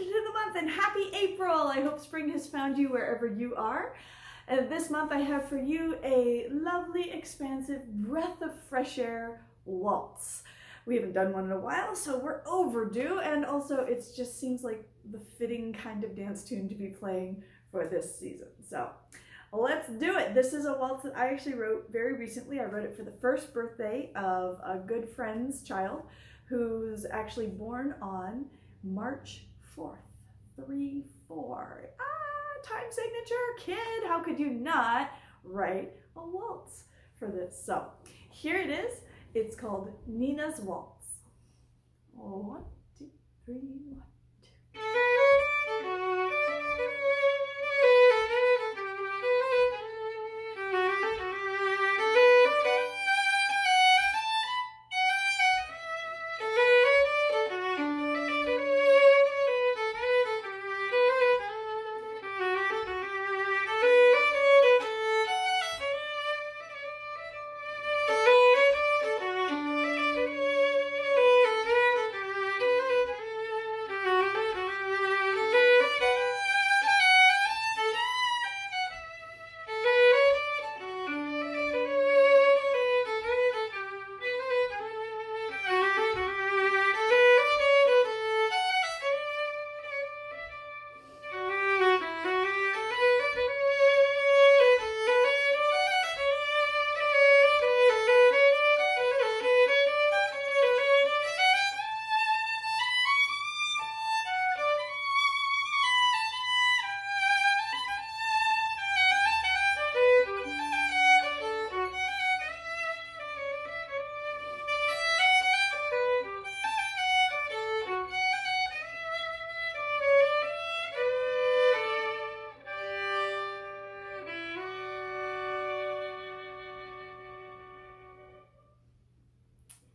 to the month and happy April. I hope spring has found you wherever you are. And this month I have for you a lovely, expansive breath of fresh air waltz. We haven't done one in a while, so we're overdue, and also it just seems like the fitting kind of dance tune to be playing for this season. So let's do it. This is a waltz that I actually wrote very recently. I wrote it for the first birthday of a good friend's child who's actually born on March 4th. 3-4. Time signature, kid. How could you not write a waltz for this? So here it is. It's called Nina's Waltz. 1, 2, 3, 1, 2.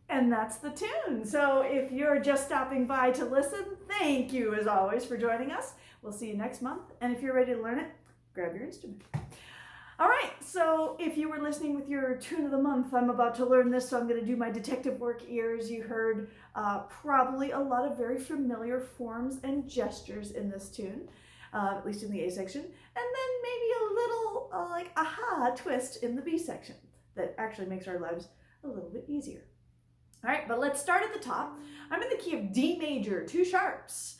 And that's the tune. So if you're just stopping by to listen, thank you as always for joining us. We'll see you next month. And if you're ready to learn it, grab your instrument. All right, so if you were listening with your tune of the month, I'm about to learn this, so I'm going to do my detective work ears. You heard probably a lot of very familiar forms and gestures in this tune, at least in the A section, and then maybe a little like aha twist in the B section that actually makes our lives a little bit easier. All right, but let's start at the top. I'm in the key of D major, 2 sharps,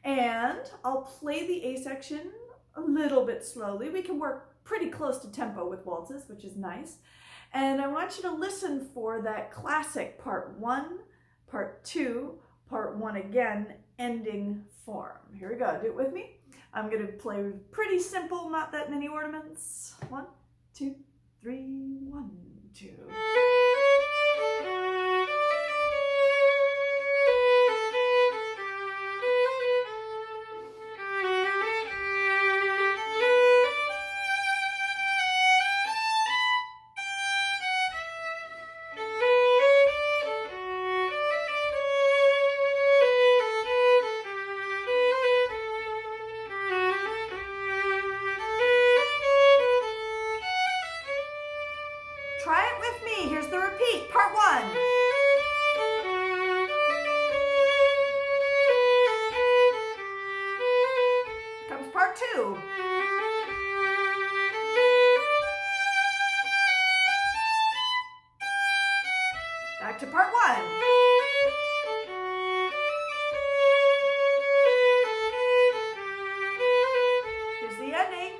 and I'll play the A section a little bit slowly. We can work pretty close to tempo with waltzes, which is nice. And I want you to listen for that classic part 1, part 2, part 1 again, ending form. Here we go, do it with me. I'm gonna play pretty simple, not that many ornaments. 1, 2, 3, 1, 2. Try it with me. Here's the repeat. Part 1. Comes part 2. Back to part 1. Here's the ending.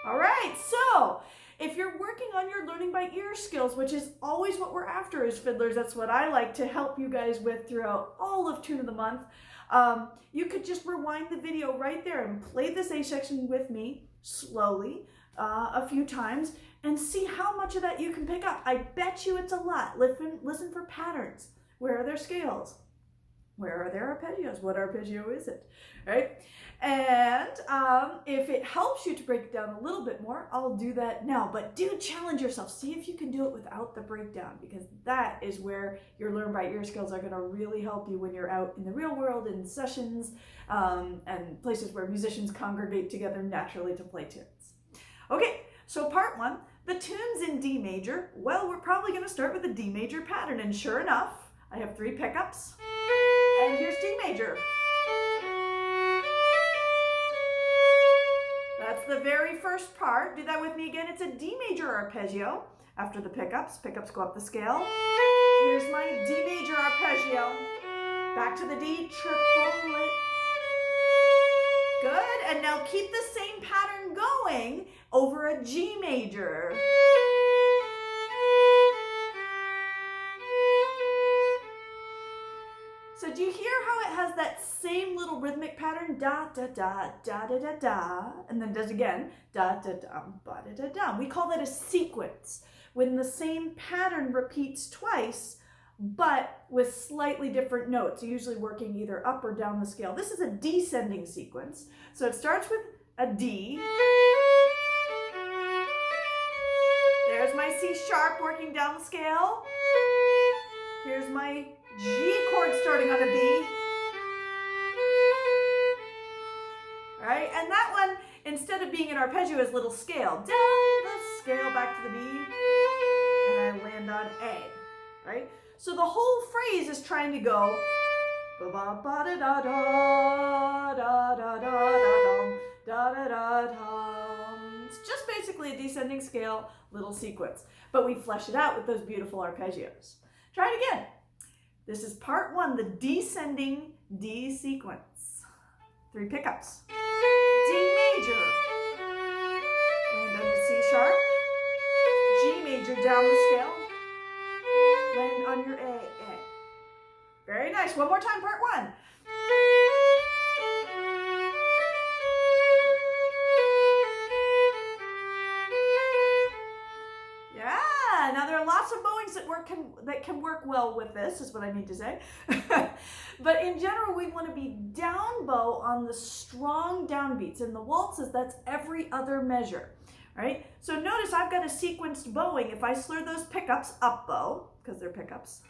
All right, so if you're working on your learning by ear skills, which is always what we're after as fiddlers, that's what I like to help you guys with throughout all of Tune of the Month, you could just rewind the video right there and play this A section with me slowly a few times and see how much of that you can pick up. I bet you it's a lot. Listen for patterns. Where are their scales? Where are their arpeggios? What arpeggio is it? Right? And if it helps you to break it down a little bit more, I'll do that now. But do challenge yourself. See if you can do it without the breakdown, because that is where your learn by ear skills are going to really help you when you're out in the real world, in sessions, and places where musicians congregate together naturally to play tunes. Okay, so part 1, The tune's in D major. Well, we're probably going to start with a D major pattern, and sure enough, I have 3 pickups, and here's D major. That's the very first part. Do that with me again. It's a D major arpeggio. After the pickups go up the scale. Here's my D major arpeggio. Back to the D, triplet. Good, and now keep the same pattern going over a G major. So do you hear how it has that same little rhythmic pattern? Da, da, da, da, da, da, da, and then does again, da, da, da, ba, da, da, da. We call that a sequence, when the same pattern repeats twice, but with slightly different notes, usually working either up or down the scale. This is a descending sequence. So it starts with a D. There's my C sharp working down the scale. Here's my G chord starting on a B. All right, and that one, instead of being an arpeggio, is little scale. Down the scale, back to the B, and I land on A, right? So the whole phrase is trying to go ba ba ba da da da da da da da da da da da. It's just basically a descending scale little sequence, but we flesh it out with those beautiful arpeggios. Try it again. This is part 1, the descending D sequence. 3 pickups. D major. Land on the C sharp. G major down the scale. Land on your A. Very nice. One more time, part 1. Yeah, now there are lots of bowings that can work well with this, is what I mean to say. But in general, we want to be down bow on the strong downbeats. In the waltzes, that's every other measure. Right? So notice I've got a sequenced bowing. If I slur those pickups, up bow, because they're pickups.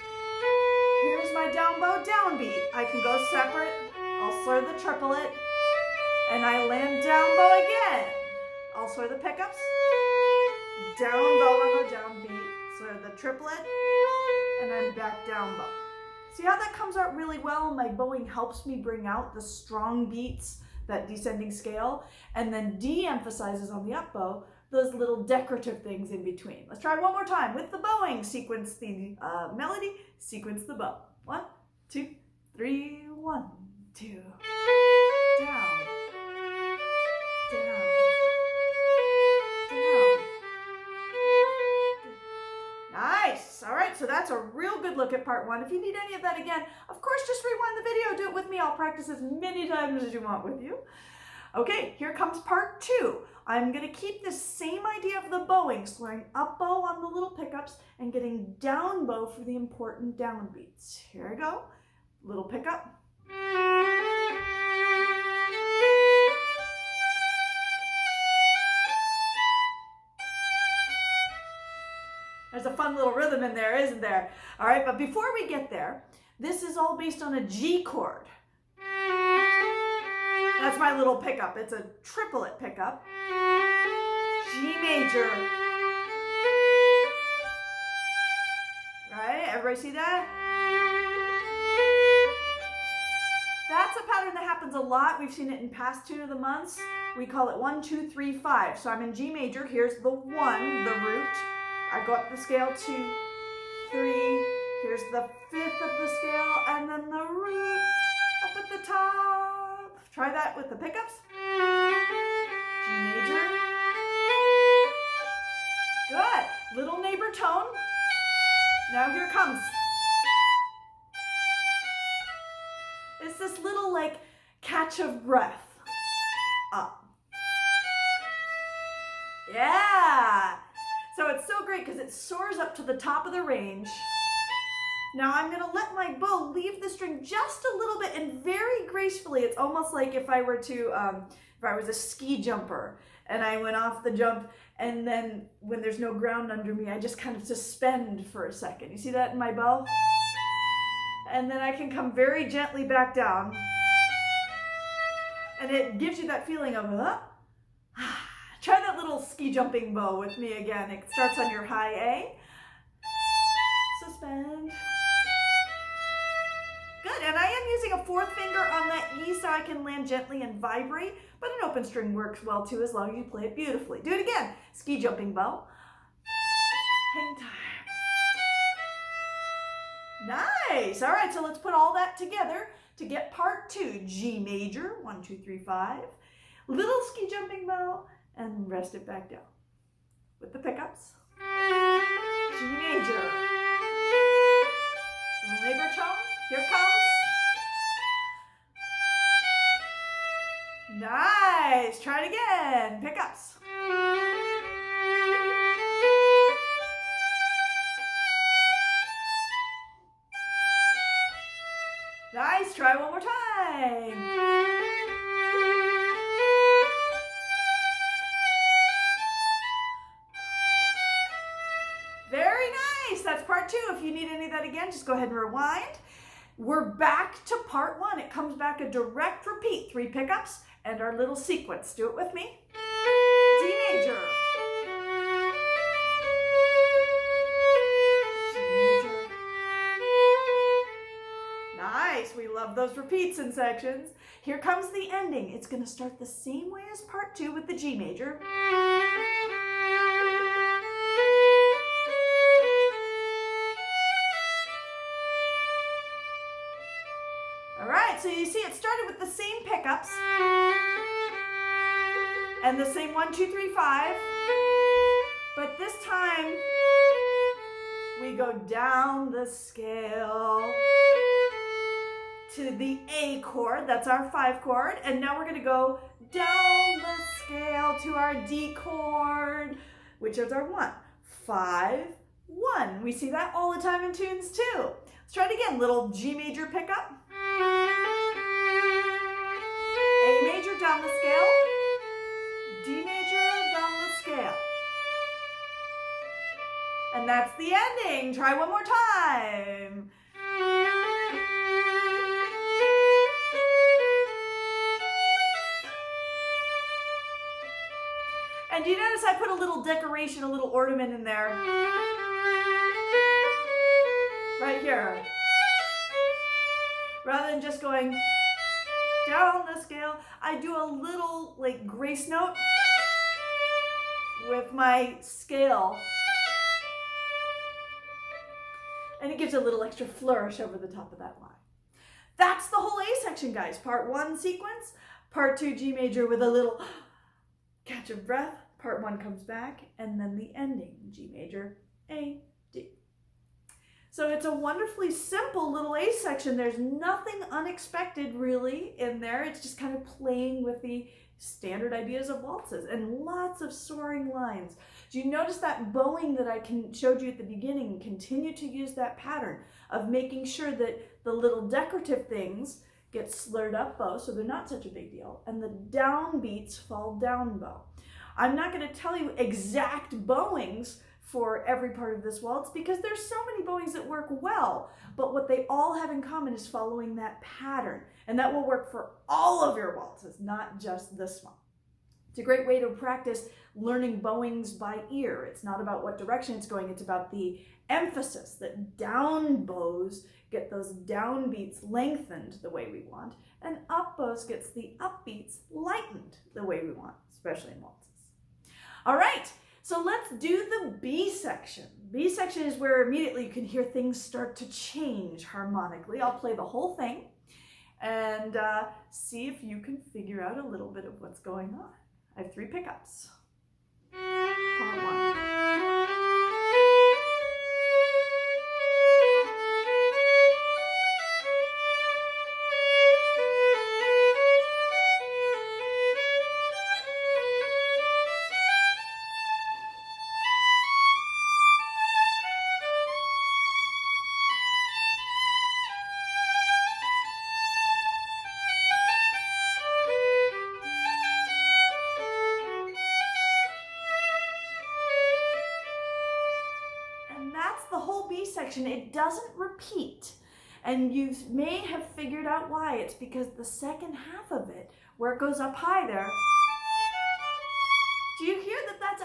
Here's my down bow, downbeat. I can go separate. I'll slur the triplet, and I land down bow again. I'll slur the pickups, down bow on the downbeat, slur the triplet, and I'm back down bow. See how that comes out really well? My bowing helps me bring out the strong beats, that descending scale, and then de-emphasizes on the up bow those little decorative things in between. Let's try one more time with the bowing. Sequence the melody, sequence the bow. 1, 2, 3, 1, 2. Down, down, down. Nice. All right, so that's a real good look at part 1. If you need any of that again, of course, just rewind the video, do it with me. I'll practice as many times as you want with you. Okay, here comes part 2. I'm going to keep the same idea of the bowing, slurring up bow on the little pickups and getting down bow for the important downbeats. Here I go. Little pickup. There's a fun little rhythm in there, isn't there? All right, but before we get there, this is all based on a G chord. That's my little pickup. It's a triplet pickup. G major. Right? Everybody see that? That's a pattern that happens a lot. We've seen it in past Tune of the Months. We call it 1, 2, 3, 5. So I'm in G major. Here's the 1, the root. I go up the scale 2, 3. Here's the 5th of the scale, and then the root up at the top. Try that with the pickups. G major. Good. Little neighbor tone. Now here it comes. It's this little like catch of breath. Up. Yeah. So it's so great because it soars up to the top of the range. Now I'm going to let my bow leave the string just a little bit, and very gracefully. It's almost like if I were to, if I was a ski jumper and I went off the jump, and then when there's no ground under me, I just kind of suspend for a second. You see that in my bow? And then I can come very gently back down. And it gives you that feeling of, Try that little ski jumping bow with me again. It starts on your high A. Suspend. Good, and I am using a fourth finger on that E so I can land gently and vibrate, but an open string works well too as long as you play it beautifully. Do it again. Ski jumping bow. Hang time. Nice. All right, so let's put all that together to get part 2. G major, 1, 2, 3, 5. Little ski jumping bow, and rest it back down. With the pickups. G major. Little neighbor tone. Here comes. Nice. Try it again. Pickups. Nice. Try one more time. Very nice. That's part 2. If you need any of that again, just go ahead and rewind. We're back to part 1. It comes back a direct repeat. 3 pickups and our little sequence. Do it with me. D major. G major. Nice. We love those repeats in sections. Here comes the ending. It's going to start the same way as part 2 with the G major. So you see it started with the same pickups and the same 1, 2, 3, 5, but this time we go down the scale to the A chord, that's our 5 chord, and now we're going to go down the scale to our D chord, which is our 1, 5, 1. We see that all the time in tunes too. Let's try it again. Little G major pickup. A major down the scale, D major down the scale. And that's the ending. Try one more time. And you notice I put a little decoration, a little ornament in there. Right here. Rather than just going down the scale, I do a little like grace note with my scale. And it gives a little extra flourish over the top of that line. That's the whole A section, guys. Part 1 sequence, part 2 G major with a little catch of breath. Part 1 comes back, and then the ending, G major, A, D. So it's a wonderfully simple little A section. There's nothing unexpected really in there. It's just kind of playing with the standard ideas of waltzes and lots of soaring lines. Do you notice that bowing that I showed you at the beginning? Continue to use that pattern of making sure that the little decorative things get slurred up bow so they're not such a big deal, and the down beats fall down bow. I'm not going to tell you exact bowings for every part of this waltz because there's so many bowings that work well, but what they all have in common is following that pattern, and that will work for all of your waltzes, not just this one. It's a great way to practice learning bowings by ear. It's not about what direction it's going, it's about the emphasis that down bows get those down beats lengthened the way we want, and up bows gets the up beats lightened the way we want, especially in waltzes. All right, so let's do the B section. B section is where immediately you can hear things start to change harmonically. I'll play the whole thing and see if you can figure out a little bit of what's going on. I have 3 pickups. Part 1. Section, it doesn't repeat, and you may have figured out why. It's because the second half of it, where it goes up high there, do you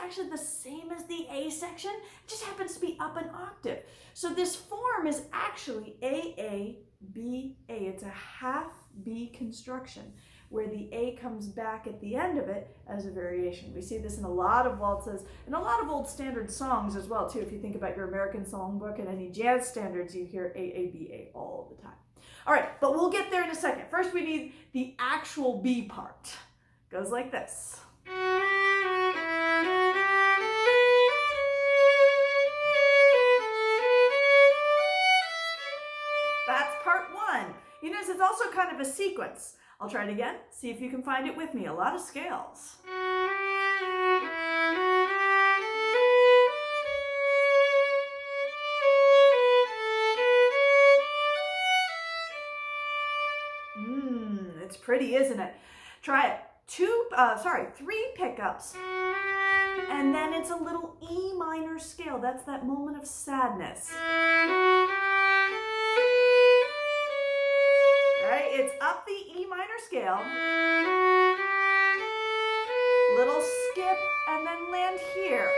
actually the same as the A section. It just happens to be up an octave. So this form is actually A, B, A. It's a half B construction where the A comes back at the end of it as a variation. We see this in a lot of waltzes and a lot of old standard songs as well too. If you think about your American songbook and any jazz standards, you hear A, B, A all the time. All right, but we'll get there in a second. First, we need the actual B part. Goes like this. That's part one. You notice it's also kind of a sequence. I'll try it again. See if you can find it with me. A lot of scales. It's pretty, isn't it? Try it. 3 pickups. And then it's a little E minor scale. That's that moment of sadness. Right? It's up the E minor scale. Little skip and then land here.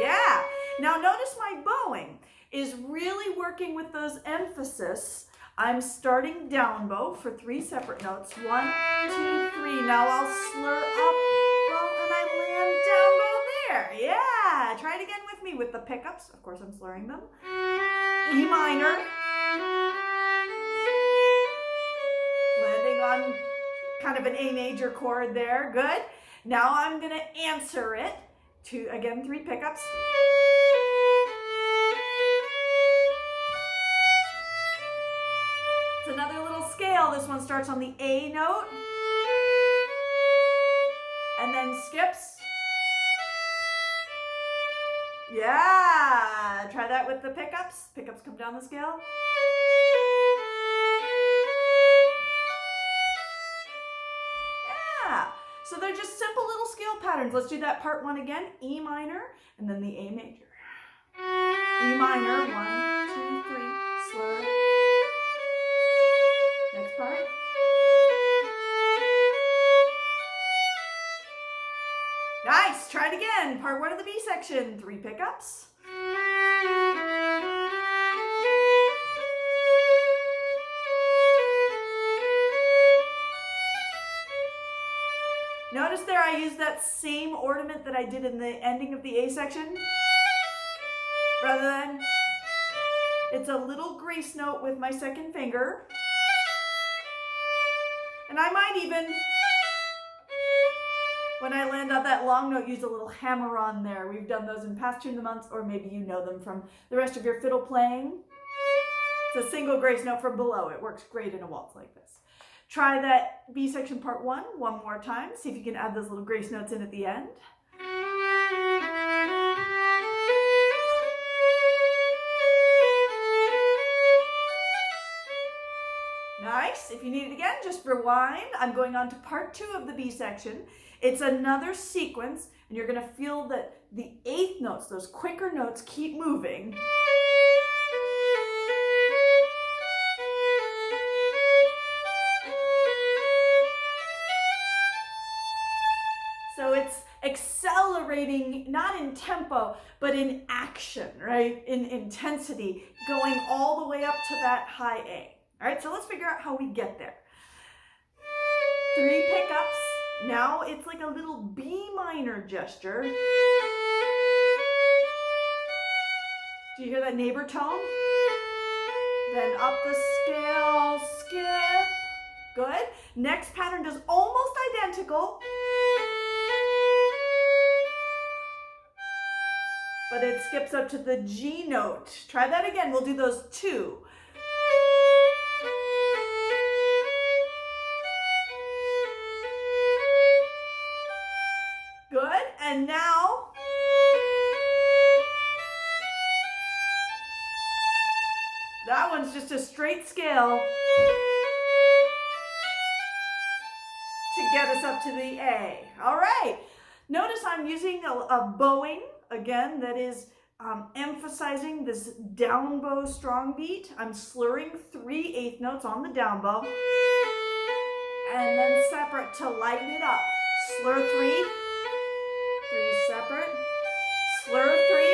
Yeah. Now notice my bowing is really working with those emphasis. I'm starting down bow for 3 separate notes. 1, 2, 3. Now I'll slur up bow and I land down bow there. Yeah. Try it again with me with the pickups. Of course, I'm slurring them. E minor. Landing on kind of an A major chord there. Good. Now I'm going to answer it to, again, 3 pickups. It's another little scale. This one starts on the A note and then skips. Yeah. Try that with the pickups. Pickups come down the scale. So they're just simple little scale patterns. Let's do that part 1 again. E minor and then the A major. E minor, 1, 2, 3, slur. Next part. Nice, try it again. Part 1 of the B section, 3 pickups. Notice there I used that same ornament that I did in the ending of the A section. Rather than, it's a little grace note with my second finger. And I might even, when I land on that long note, use a little hammer on there. We've done those in past tune of the months, or maybe you know them from the rest of your fiddle playing. It's a single grace note from below. It works great in a waltz like this. Try that B section part 1 one more time. See if you can add those little grace notes in at the end. Nice. If you need it again, just rewind. I'm going on to part 2 of the B section. It's another sequence, and you're going to feel that the 8th notes, those quicker notes, keep moving. So it's accelerating, not in tempo, but in action, right? In intensity, going all the way up to that high A. All right, so let's figure out how we get there. 3 pickups. Now it's like a little B minor gesture. Do you hear that neighbor tone? Then up the scale, skip. Good. Next pattern does almost identical. But it skips up to the G note. Try that again. We'll do those 2. Good. And now that one's just a straight scale to get us up to the A. All right. Notice I'm using a bowing. Again, that is emphasizing this down bow strong beat. I'm slurring 3 8th notes on the down bow. And then separate to lighten it up. Slur 3, 3 separate. slur 3.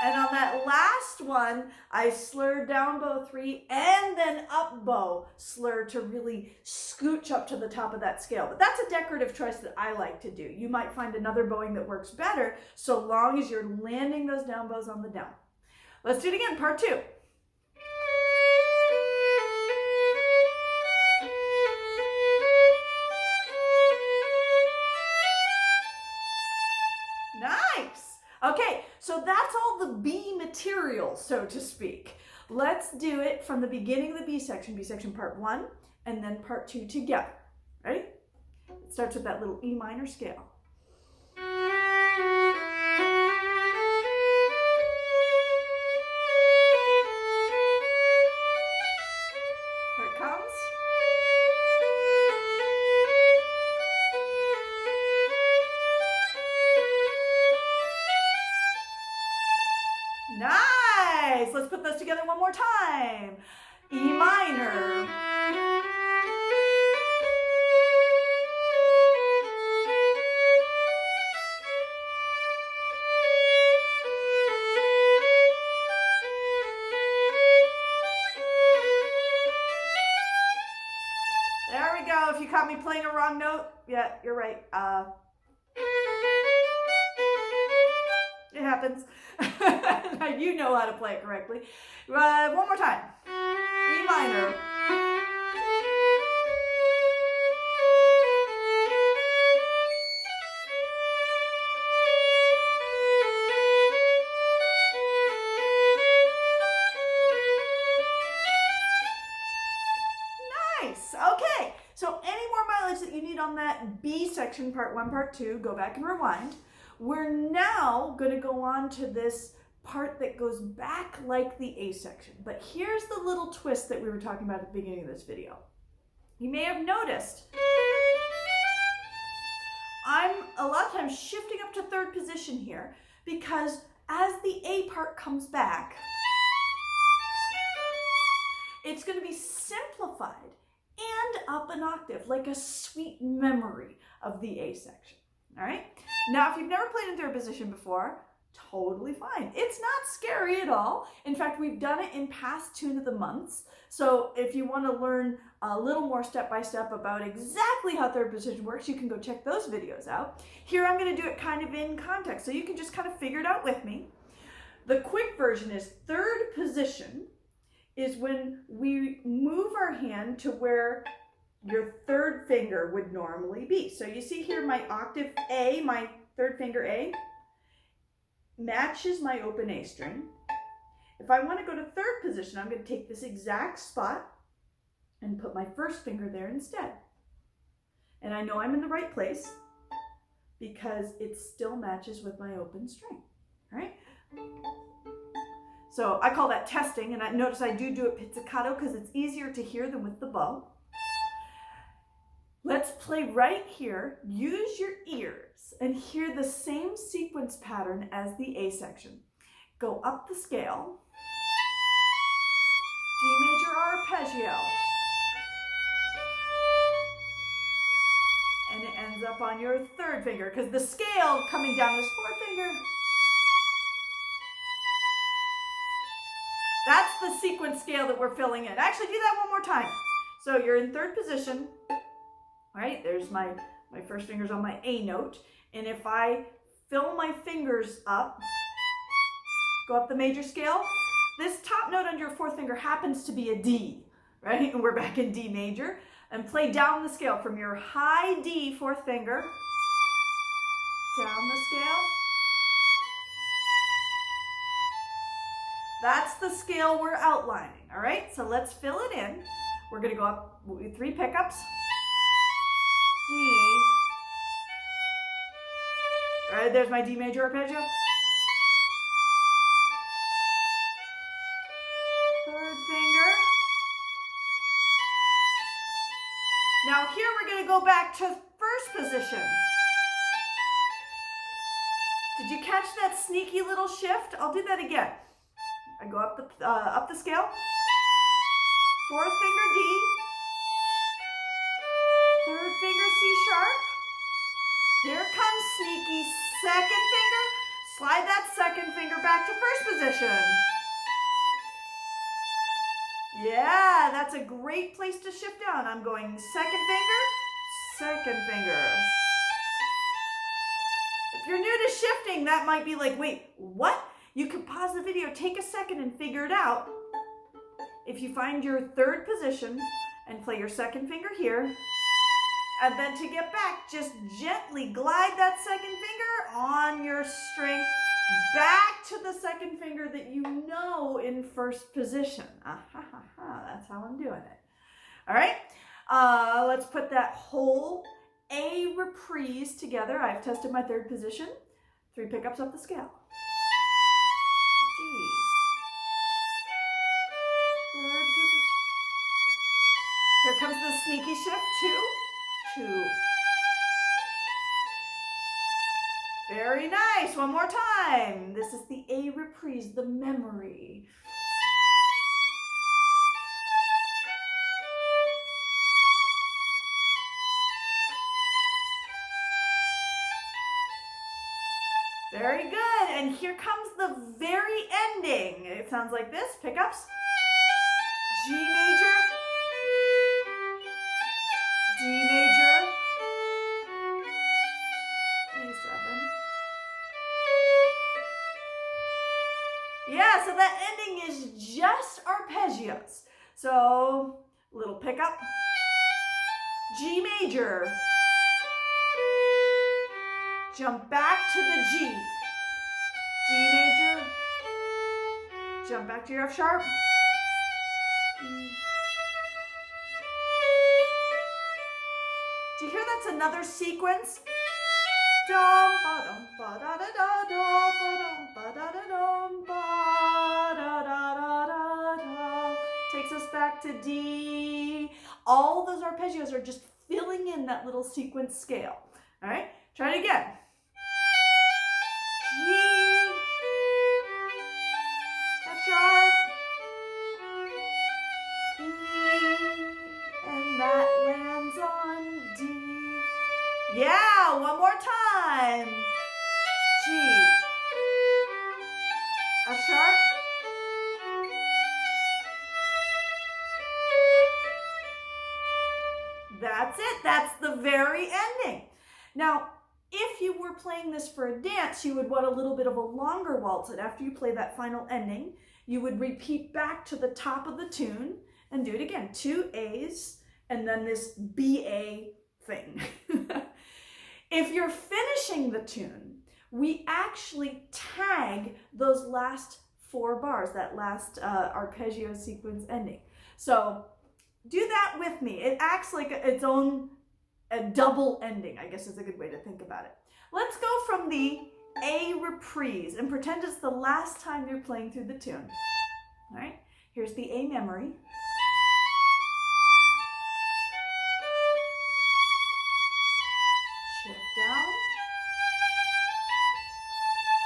And on that last one, I slur down bow 3 and then up bow slur to really scooch up to the top of that scale. But that's a decorative choice that I like to do. You might find another bowing that works better so long as you're landing those down bows on the down. Let's do it again, part 2. Nice. Okay, so that's all the B material, so to speak. Let's do it from the beginning of the B section part 1, and then part 2 together. Ready? It starts with that little E minor scale. Here it comes. Nice! Let's put those together one more time. E minor. There we go. If you caught me playing a wrong note, yeah, you're right. It happens. You know how to play it correctly. One more time. E minor. Nice. Okay. So any more mileage that you need on that B section, part 1, part 2, go back and rewind. We're now going to go on to this part that goes back like the A section. But here's the little twist that we were talking about at the beginning of this video. You may have noticed I'm a lot of times shifting up to 3rd position here because as the A part comes back, it's going to be simplified and up an octave, like a sweet memory of the A section. All right? Now, if you've never played in 3rd position before, totally fine. It's not scary at all. In fact, we've done it in past Tune of the Months. So if you want to learn a little more step-by-step about exactly how 3rd position works, you can go check those videos out. Here, I'm going to do it kind of in context, so you can just kind of figure it out with me. The quick version is 3rd position is when we move our hand to where your 3rd finger would normally be. So you see here my octave A, my 3rd finger A, matches my open A string. If I want to go to 3rd position, I'm going to take this exact spot and put my 1st finger there instead. And I know I'm in the right place because it still matches with my open string, all right? So I call that testing, and I notice I do it pizzicato because it's easier to hear than with the bow. Let's play right here. Use your ears and hear the same sequence pattern as the A section. Go up the scale, D major arpeggio, and it ends up on your 3rd finger because the scale coming down is 4th finger. That's the sequence scale that we're filling in. Actually, do that one more time. So you're in 3rd position. All right, there's my 1st finger's on my A note. And if I fill my fingers up, go up the major scale, this top note on your 4th finger happens to be a D, right? And we're back in D major. And play down the scale from your high D 4th finger, down the scale. That's the scale we're outlining, all right? So let's fill it in. We're gonna go up with 3 pickups. D. All right, there's my D major arpeggio. 3rd finger. Now here we're going to go back to 1st position. Did you catch that sneaky little shift? I'll do that again. I go up the scale. 4th finger D. 3rd finger C sharp. Here comes sneaky second finger. Slide that second finger back to first position. Yeah, that's a great place to shift down. I'm going second finger. If you're new to shifting, that might be like, wait, what? You can pause the video, take a second and figure it out. If you find your third position and play your second finger here, and then to get back, just gently glide that second finger on your string back to the second finger that you know in first position. That's how I'm doing it. All right, let's put that whole A reprise together. I've tested my third position. 3 pickups up the scale. D. Third position. Here comes the sneaky shift. 2, 2. Very nice. One more time. This is the A reprise, the memory. Very good. And here comes the very ending. It sounds like this. Pickups. G major. D major. A7. Yeah, so that ending is just arpeggios. So, little pickup. G major. Jump back to the G. D major. Jump back to your F sharp. Do you hear that's another sequence? Dum ba dum ba da da da da ba dum ba da da dum ba da da da da da. Takes us back to D. All those arpeggios are just filling in that little sequence scale. All right, try it again. G, F sharp, E, and that lands on D. Yeah, one more time. G, F sharp, that's it. That's the very ending. Now, if you were playing this for a dance, you would want a little bit of a longer waltz, and after you play that final ending, you would repeat back to the top of the tune and do it again. 2 A's and then this BA thing. If you're finishing the tune, we actually tag those last 4 bars, that last arpeggio sequence ending. So do that with me. It acts like its own a double ending, I guess is a good way to think about it. Let's go from the A reprise and pretend it's the last time you're playing through the tune. All right, here's the A memory. Shift down.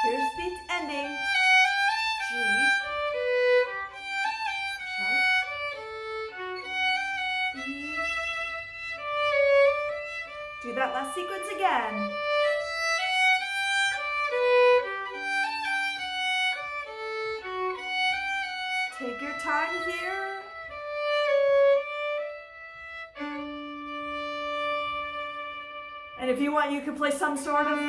Here's the ending. G. Do that last sequence again. Take your time here. And if you want, you can play some sort of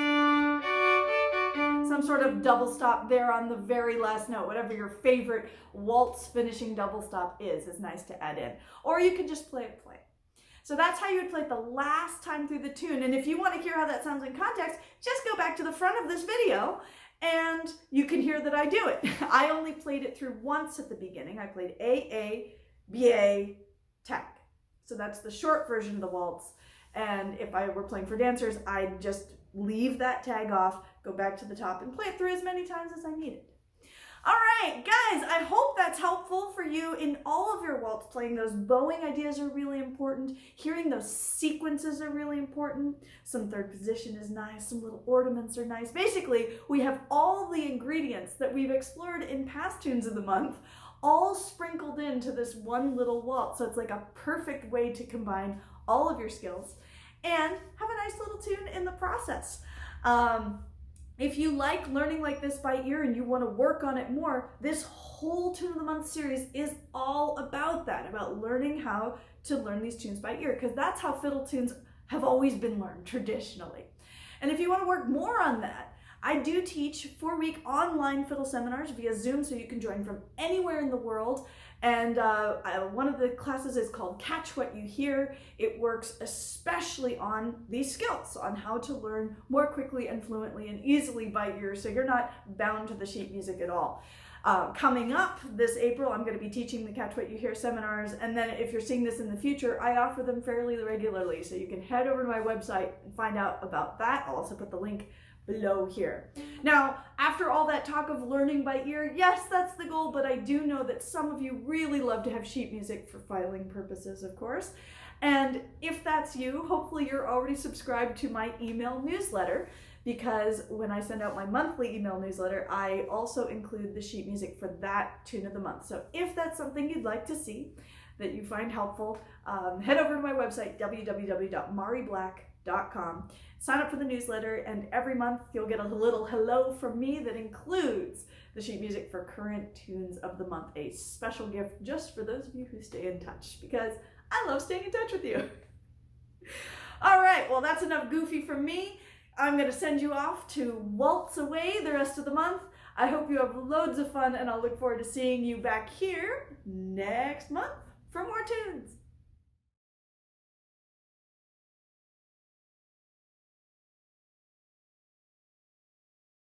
double stop there on the very last note. Whatever your favorite waltz finishing double stop is nice to add in. Or you can just play it plain. So that's how you would play it the last time through the tune. And if you want to hear how that sounds in context, just go back to the front of this video and you can hear that I do it. I only played it through once at the beginning. I played A, B, A, tag. So that's the short version of the waltz. And if I were playing for dancers, I'd just leave that tag off, go back to the top and play it through as many times as I needed. All right, guys, I hope that's helpful for you in all of your waltz playing. Those bowing ideas are really important. Hearing those sequences are really important. Some third position is nice. Some little ornaments are nice. Basically, we have all the ingredients that we've explored in past tunes of the month, all sprinkled into this one little waltz. So it's like a perfect way to combine all of your skills. and have a nice little tune in the process. If you like learning like this by ear and you want to work on it more, this whole Tune of the Month series is all about that, about learning how to learn these tunes by ear, because that's how fiddle tunes have always been learned traditionally. And if you want to work more on that, I do teach 4-week online fiddle seminars via Zoom, so you can join from anywhere in the world. And one of the classes is called Catch What You Hear. It works especially on these skills, on how to learn more quickly and fluently and easily by ear, so you're not bound to the sheet music at all. Coming up this April, I'm going to be teaching the Catch What You Hear seminars, and then if you're seeing this in the future, I offer them fairly regularly, so you can head over to my website and find out about that. I'll also put the link below here. Now, after all that talk of learning by ear, yes, that's the goal, but I do know that some of you really love to have sheet music for filing purposes, of course. And if that's you, hopefully you're already subscribed to my email newsletter, because when I send out my monthly email newsletter, I also include the sheet music for that Tune of the Month. So if that's something you'd like to see, that you find helpful, head over to my website, www.mariblack.com. Sign up for the newsletter, and every month you'll get a little hello from me that includes the sheet music for current tunes of the month, a special gift just for those of you who stay in touch, because I love staying in touch with you. All right, well, that's enough goofy from me. I'm going to send you off to waltz away the rest of the month. I hope you have loads of fun, and I'll look forward to seeing you back here next month for more tunes.